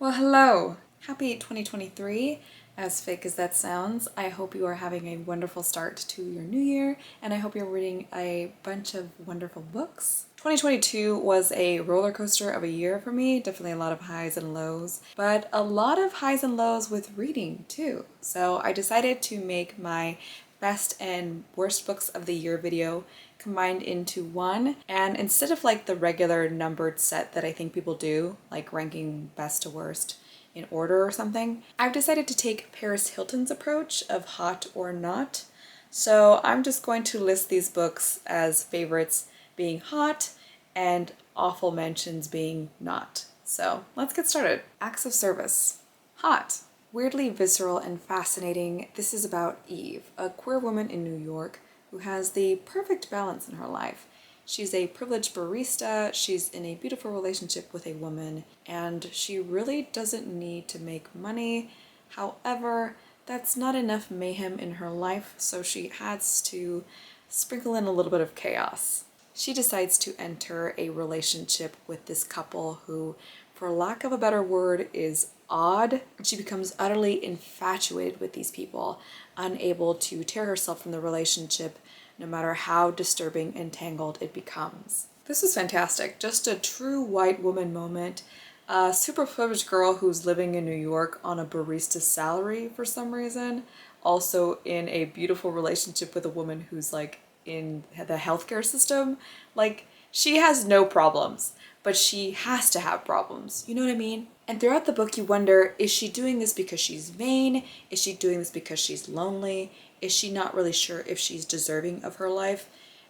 Well, hello! Happy 2023, as fake as that sounds. I hope you are having a wonderful start to your new year, and I hope you're reading a bunch of wonderful books. 2022 was a roller coaster of a year for me, definitely a lot of highs and lows, but a lot of highs and lows with reading too. So I decided to make my best and worst books of the year video combined into one, and instead of like the regular numbered set that I think people do, like ranking best to worst in order or something, I've decided to take Paris Hilton's approach of hot or not. So I'm just going to list these books as favorites being hot and awful mentions being not. So let's get started. Acts of Service. Hot. Weirdly visceral and fascinating, this is about Eve, a queer woman in New York who has the perfect balance in her life. She's a privileged barista, she's in a beautiful relationship with a woman, and she really doesn't need to make money. However, that's not enough mayhem in her life, so she has to sprinkle in a little bit of chaos. She decides to enter a relationship with this couple who, for lack of a better word, is odd. She becomes utterly infatuated with these people, unable to tear herself from the relationship no matter how disturbing and tangled it becomes. This is fantastic. Just a true white woman moment. A super privileged girl who's living in New York on a barista salary for some reason, also in a beautiful relationship with a woman who's like in the healthcare system. Like, she has no problems, but she has to have problems. You know what I mean? And throughout the book, you wonder, is she doing this because she's vain? Is she doing this because she's lonely? Is she not really sure if she's deserving of her life?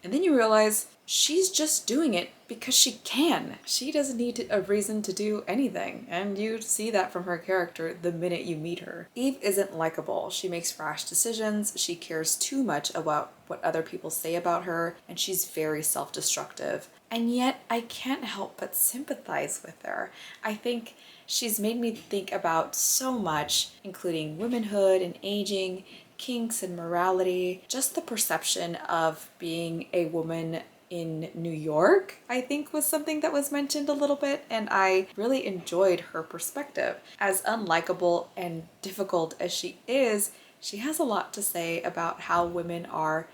And then you realize she's just doing it because she can. She doesn't need a reason to do anything. And you see that from her character the minute you meet her. Eve isn't likable. She makes rash decisions. She cares too much about what other people say about her. And she's very self-destructive. And yet I can't help but sympathize with her. I think she's made me think about so much, including womanhood and aging, kinks and morality, just the perception of being a woman in New York, I think was something that was mentioned a little bit, and I really enjoyed her perspective. As unlikable and difficult as she is, she has a lot to say about how women are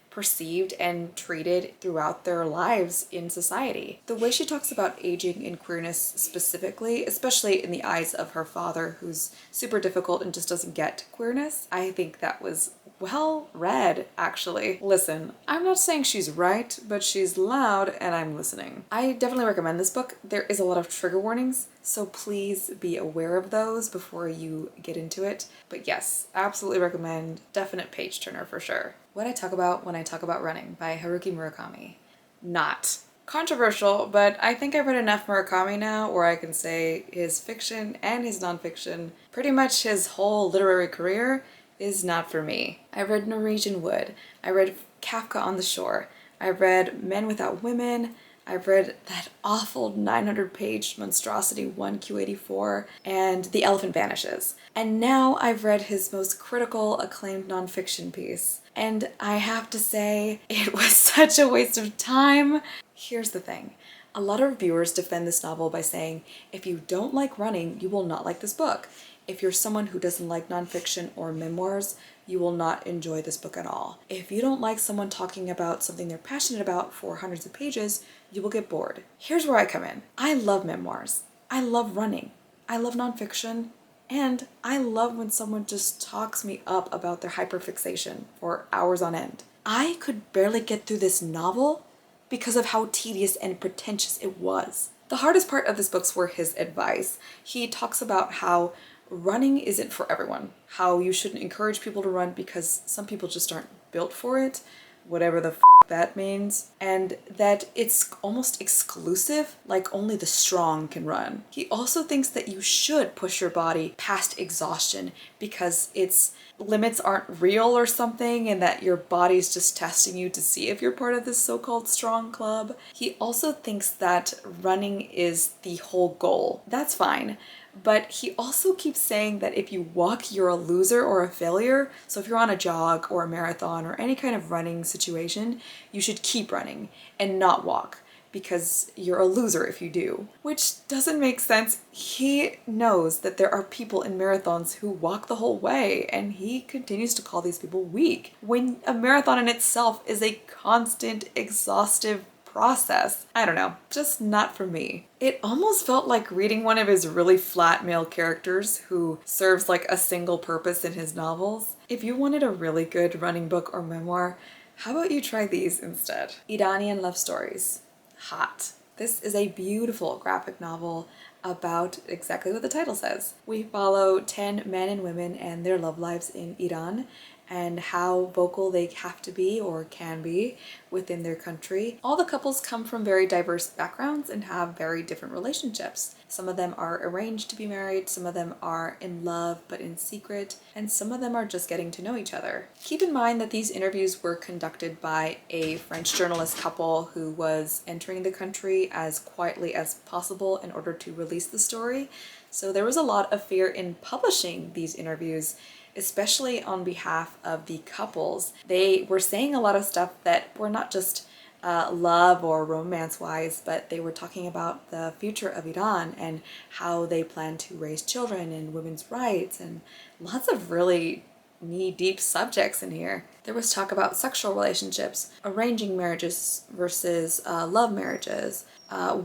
perceived and treated throughout their lives in society. The way she talks about aging and queerness specifically, especially in the eyes of her father, who's super difficult and just doesn't get queerness, I think that was well read, actually. Listen, I'm not saying she's right, but she's loud and I'm listening. I definitely recommend this book. There is a lot of trigger warnings, so please be aware of those before you get into it. But yes, absolutely recommend. Definite page turner for sure. What I talk about when I talk about running by Haruki Murakami. Not controversial, but I think I've read enough Murakami now where I can say his fiction and his nonfiction, pretty much his whole literary career, is not for me. I read Norwegian Wood. I read Kafka on the Shore. I read Men Without Women. I've read that awful 900-page monstrosity 1Q84 and The Elephant Vanishes. And now I've read his most critical, acclaimed nonfiction piece. And I have to say, it was such a waste of time. Here's the thing. A lot of reviewers defend this novel by saying, if you don't like running, you will not like this book. If you're someone who doesn't like nonfiction or memoirs, you will not enjoy this book at all. If you don't like someone talking about something they're passionate about for hundreds of pages, you will get bored. Here's where I come in. I love memoirs. I love running. I love nonfiction. And I love when someone just talks me up about their hyperfixation for hours on end. I could barely get through this novel because of how tedious and pretentious it was. The hardest part of this book were his advice. He talks about how running isn't for everyone, how you shouldn't encourage people to run because some people just aren't built for it, whatever the f that means, and that it's almost exclusive, like only the strong can run. He also thinks that you should push your body past exhaustion because its limits aren't real or something, and that your body's just testing you to see if you're part of this so-called strong club. He also thinks that running is the whole goal. That's fine. But he also keeps saying that if you walk, you're a loser or a failure. So if you're on a jog or a marathon or any kind of running situation, you should keep running and not walk, because you're a loser if you do. Which doesn't make sense. He knows that there are people in marathons who walk the whole way, and he continues to call these people weak, when a marathon in itself is a constant, exhaustive process. I don't know, just not for me. It almost felt like reading one of his really flat male characters who serves like a single purpose in his novels. If you wanted a really good running book or memoir, how about you try these instead? Iranian love stories. Hot. This is a beautiful graphic novel about exactly what the title says. We follow 10 men and women and their love lives in Iran, and how vocal they have to be or can be within their country. All the couples come from very diverse backgrounds and have very different relationships. Some of them are arranged to be married, some of them are in love but in secret, and some of them are just getting to know each other. Keep in mind that these interviews were conducted by a French journalist couple who was entering the country as quietly as possible in order to release the story. So there was a lot of fear in publishing these interviews, especially on behalf of the couples. They were saying a lot of stuff that were not just love or romance-wise, but they were talking about the future of Iran and how they plan to raise children and women's rights, and lots of really knee-deep subjects in here. There was talk about sexual relationships, arranging marriages versus love marriages,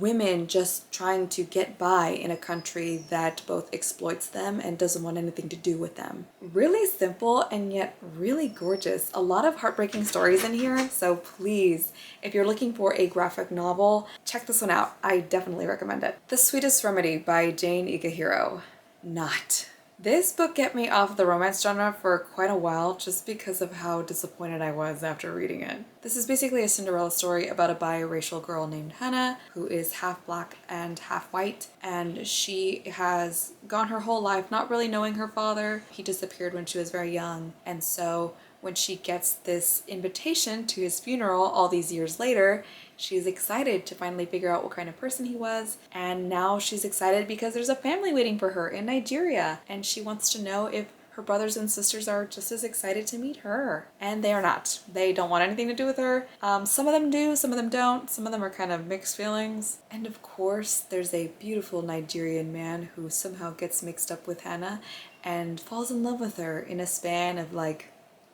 women just trying to get by in a country that both exploits them and doesn't want anything to do with them. Really simple and yet really gorgeous. A lot of heartbreaking stories in here, so please, if you're looking for a graphic novel, check this one out. I definitely recommend it. The Sweetest Remedy by Jane Igahiro. Not. This book kept me off the romance genre for quite a while just because of how disappointed I was after reading it. This is basically a Cinderella story about a biracial girl named Hannah who is half black and half white, and she has gone her whole life not really knowing her father. He disappeared when she was very young, and so when she gets this invitation to his funeral all these years later, she's excited to finally figure out what kind of person he was, and now she's excited because there's a family waiting for her in Nigeria, and she wants to know if her brothers and sisters are just as excited to meet her. And they are not. They don't want anything to do with her. Some of them do, some of them don't. Some of them are kind of mixed feelings. And of course, there's a beautiful Nigerian man who somehow gets mixed up with Hannah and falls in love with her in a span of like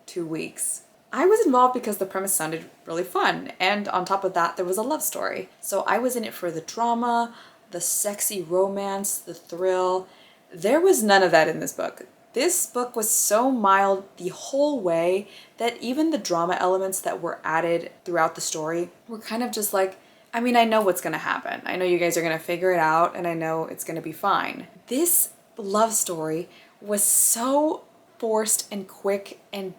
2 weeks. I was involved because the premise sounded really fun, and on top of that there was a love story. So I was in it for the drama, the sexy romance, the thrill. There was none of that in this book. This book was so mild the whole way that even the drama elements that were added throughout the story were kind of just like, I mean, I know what's gonna happen. I know you guys are gonna figure it out, and I know it's gonna be fine. This love story was so forced and quick and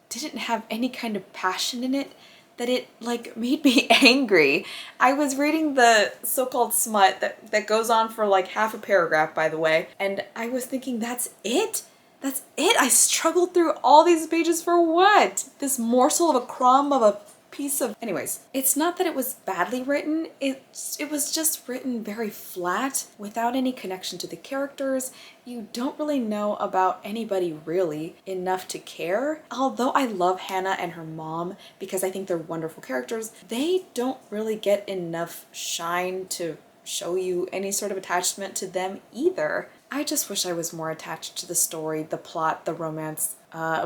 didn't have any kind of passion in it that it like made me angry. I was reading the so-called smut that goes on for like half a paragraph, by the way, and I was thinking, that's it? That's it? I struggled through all these pages for what? This morsel of a crumb of a piece of... Anyways, it's not that it was badly written, it was just written very flat, without any connection to the characters. You don't really know about anybody really enough to care. Although I love Hannah and her mom because I think they're wonderful characters, they don't really get enough shine to show you any sort of attachment to them either. I just wish I was more attached to the story, the plot, the romance,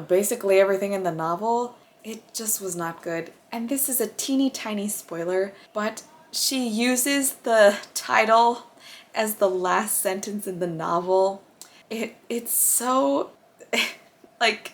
basically everything in the novel. It just was not good. And this is a teeny tiny spoiler, but she uses the title as the last sentence in the novel. It's so, like,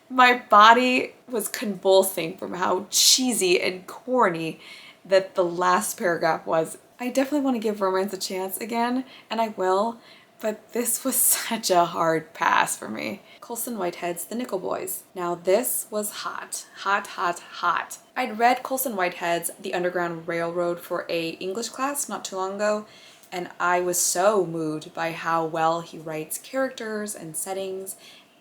my body was convulsing from how cheesy and corny that the last paragraph was. I definitely want to give romance a chance again, and I will, but this was such a hard pass for me. Colson Whitehead's The Nickle Boys. Now this was hot. Hot, hot, hot. I'd read Colson Whitehead's The Underground Railroad for a English class not too long ago, and I was so moved by how well he writes characters and settings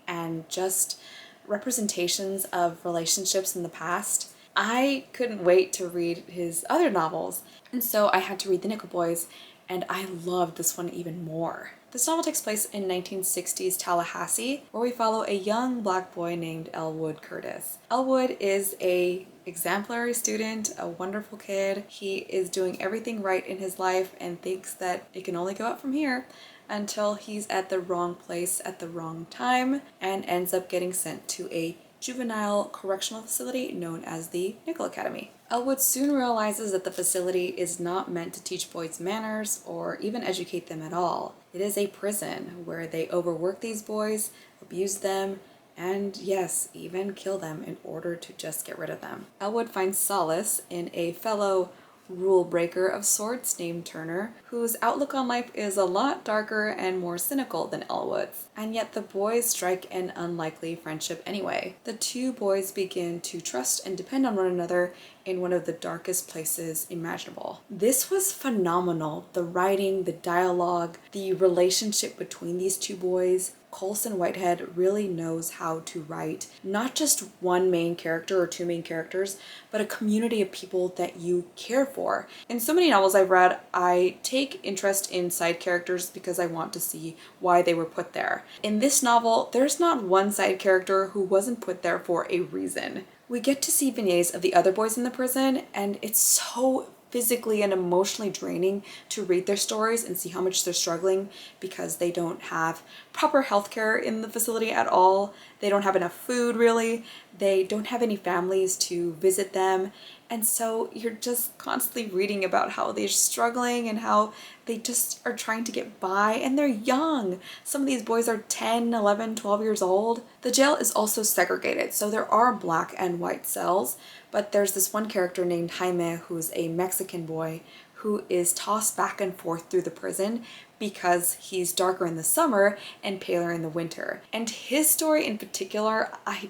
and just representations of relationships in the past. I couldn't wait to read his other novels, and so I had to read The Nickle Boys, and I loved this one even more. This novel takes place in 1960s Tallahassee, where we follow a young black boy named Elwood Curtis. Elwood is a exemplary student, a wonderful kid. He is doing everything right in his life and thinks that it can only go up from here until he's at the wrong place at the wrong time and ends up getting sent to a juvenile correctional facility known as the Nickle Academy. Elwood soon realizes that the facility is not meant to teach boys manners or even educate them at all. It is a prison where they overwork these boys, abuse them, and yes, even kill them in order to just get rid of them. Elwood finds solace in a fellow rule breaker of sorts named Turner, whose outlook on life is a lot darker and more cynical than Elwood's. And yet the boys strike an unlikely friendship anyway. The two boys begin to trust and depend on one another in one of the darkest places imaginable. This was phenomenal. The writing, the dialogue, the relationship between these two boys. Colson Whitehead really knows how to write not just one main character or two main characters, but a community of people that you care for. In so many novels I've read, I take interest in side characters because I want to see why they were put there. In this novel, there's not one side character who wasn't put there for a reason. We get to see vignettes of the other boys in the prison, and it's so physically and emotionally draining to read their stories and see how much they're struggling because they don't have proper healthcare in the facility at all. They don't have enough food, really. They don't have any families to visit them. And so you're just constantly reading about how they're struggling and how they just are trying to get by, and they're young. Some of these boys are 10, 11, 12 years old. The jail is also segregated, so there are black and white cells, but there's this one character named Jaime who's a Mexican boy who is tossed back and forth through the prison because he's darker in the summer and paler in the winter. And his story in particular, I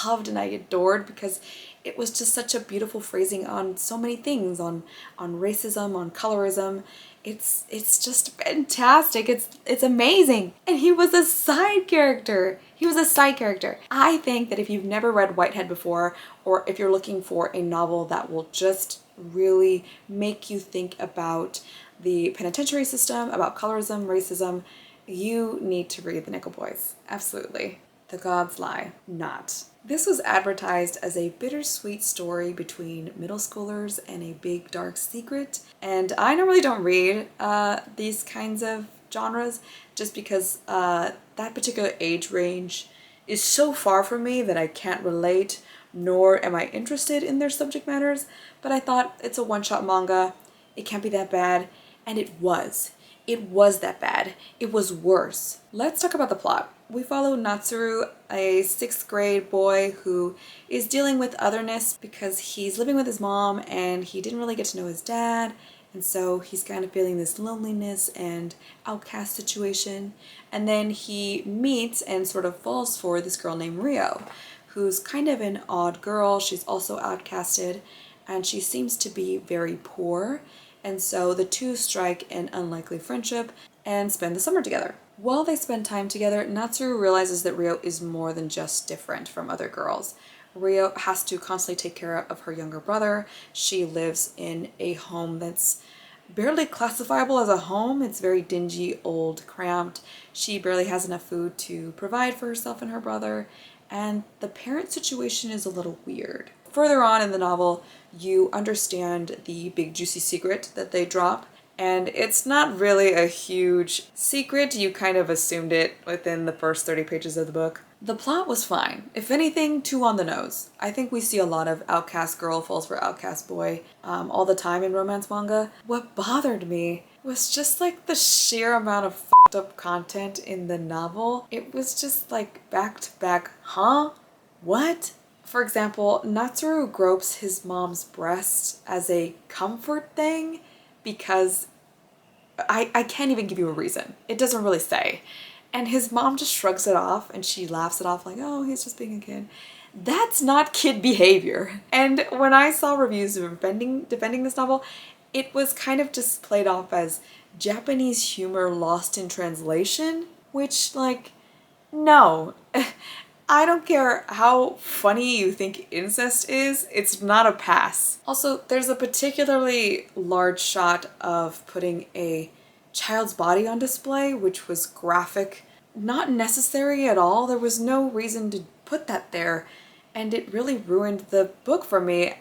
loved and I adored because it was just such a beautiful phrasing on so many things, on racism, on colorism. It's just fantastic. It's amazing. And he was a side character. He was a side character. I think that if you've never read Whitehead before, or if you're looking for a novel that will just really make you think about the penitentiary system, about colorism, racism, you need to read The Nickle Boys. Absolutely. The Gods Lie Not. This was advertised as a bittersweet story between middle schoolers and a big dark secret, and I normally don't read these kinds of genres just because that particular age range is so far from me that I can't relate, nor am I interested in their subject matters, but I thought it's a one-shot manga, it can't be that bad, and it was. It was that bad. It was worse. Let's talk about the plot. We follow Natsuru, a 6th grade boy who is dealing with otherness because he's living with his mom and he didn't really get to know his dad, and so he's kind of feeling this loneliness and outcast situation. And then he meets and sort of falls for this girl named Rio, who's kind of an odd girl. She's also outcasted and she seems to be very poor. And so the two strike an unlikely friendship and spend the summer together. While they spend time together, Natsuru realizes that Rio is more than just different from other girls. Rio has to constantly take care of her younger brother. She lives in a home that's barely classifiable as a home. It's very dingy, old, cramped. She barely has enough food to provide for herself and her brother, and the parent situation is a little weird. Further on in the novel, you understand the big juicy secret that they drop, and it's not really a huge secret. You kind of assumed it within the first 30 pages of the book. The plot was fine. If anything, too on the nose. I think we see a lot of outcast girl falls for outcast boy all the time in romance manga. What bothered me was just like the sheer amount of fucked up content in the novel. It was just like back to back, huh? What? For example, Natsuru gropes his mom's breast as a comfort thing because I can't even give you a reason. It doesn't really say. And his mom just shrugs it off and she laughs it off like, oh, he's just being a kid. That's not kid behavior. And when I saw reviews defending this novel, it was kind of just played off as Japanese humor lost in translation, which, like, no. I don't care how funny you think incest is, it's not a pass. Also, there's a particularly large shot of putting a child's body on display, which was graphic. Not necessary at all. There was no reason to put that there. and it really ruined the book for me.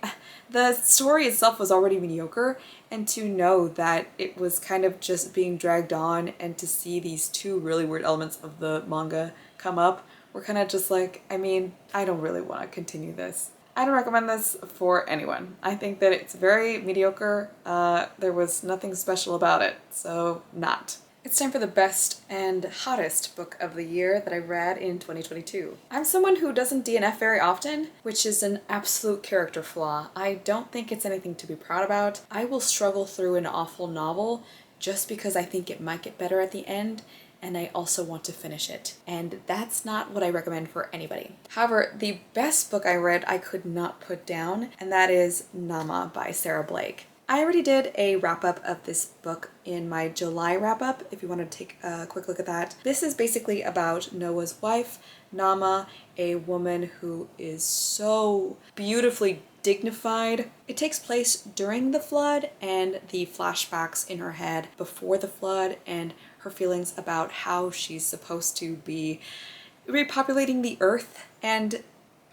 The story itself was already mediocre, and to know that it was kind of just being dragged on and to see these two really weird elements of the manga come up were kind of just like, I mean, I don't really want to continue this. I don't recommend this for anyone. I think that it's very mediocre. There was nothing special about it, so not. It's time for the best and hottest book of the year that I read in 2022. I'm someone who doesn't DNF very often, which is an absolute character flaw. I don't think it's anything to be proud about. I will struggle through an awful novel just because I think it might get better at the end, and I also want to finish it. And that's not what I recommend for anybody. However, the best book I read I could not put down, and that is Naamah by Sarah Blake. I already did a wrap-up of this book in my July wrap-up, if you want to take a quick look at that. This is basically about Noah's wife, Naamah, a woman who is so beautifully dignified. It takes place during the flood and the flashbacks in her head before the flood and her feelings about how she's supposed to be repopulating the earth and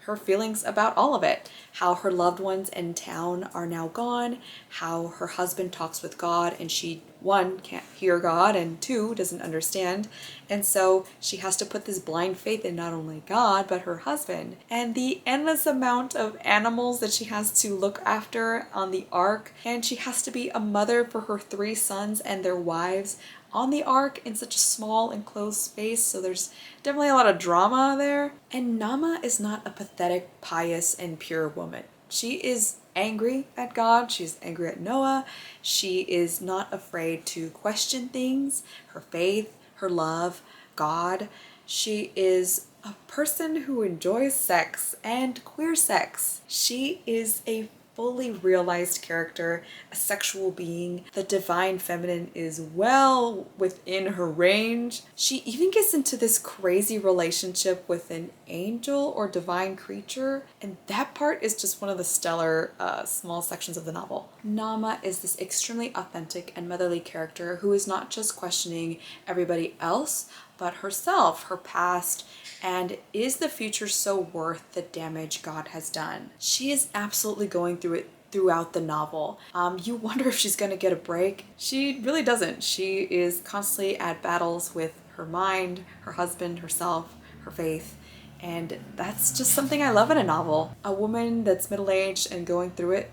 her feelings about all of it. How her loved ones in town are now gone, how her husband talks with God and she, one, can't hear God and two, doesn't understand. And so she has to put this blind faith in not only God, but her husband. And the endless amount of animals that she has to look after on the ark. And she has to be a mother for her 3 sons and their wives on the ark in such a small enclosed space, so there's definitely a lot of drama there. And Naamah is not a pathetic, pious, and pure woman. She is angry at God, she's angry at Noah, she is not afraid to question things, her faith, her love, God. She is a person who enjoys sex and queer sex. She is a fully realized character, a sexual being. The divine feminine is well within her range. She even gets into this crazy relationship with an angel or divine creature, and that part is just one of the stellar small sections of the novel. Naamah is this extremely authentic and motherly character who is not just questioning everybody else, but herself, her past, and is the future so worth the damage God has done? She is absolutely going through it throughout the novel. You wonder if she's going to get a break. She really doesn't. She is constantly at battles with her mind, her husband, herself, her faith. And that's just something I love in a novel. A woman that's middle-aged and going through it,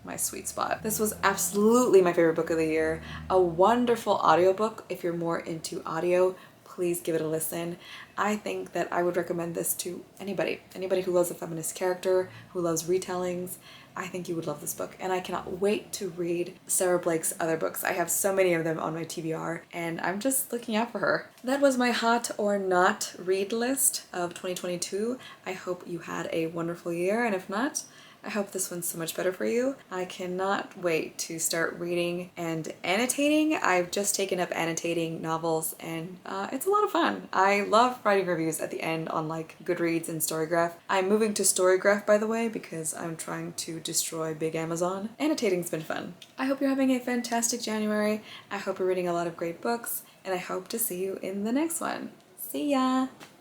my sweet spot. This was absolutely my favorite book of the year. A wonderful audiobook if you're more into audio. Please give it a listen. I think that I would recommend this to anybody who loves a feminist character, who loves retellings. I think you would love this book, and I cannot wait to read Sarah Blake's other books. I have so many of them on my TBR, and I'm just looking out for her. That was my hot or not read list of 2022. I hope you had a wonderful year, and if not, I hope this one's so much better for you. I cannot wait to start reading and annotating. I've just taken up annotating novels, and it's a lot of fun. I love writing reviews at the end on like Goodreads and Storygraph. I'm moving to Storygraph, by the way, because I'm trying to destroy Big Amazon. Annotating's been fun. I hope you're having a fantastic January. I hope you're reading a lot of great books, and I hope to see you in the next one. See ya!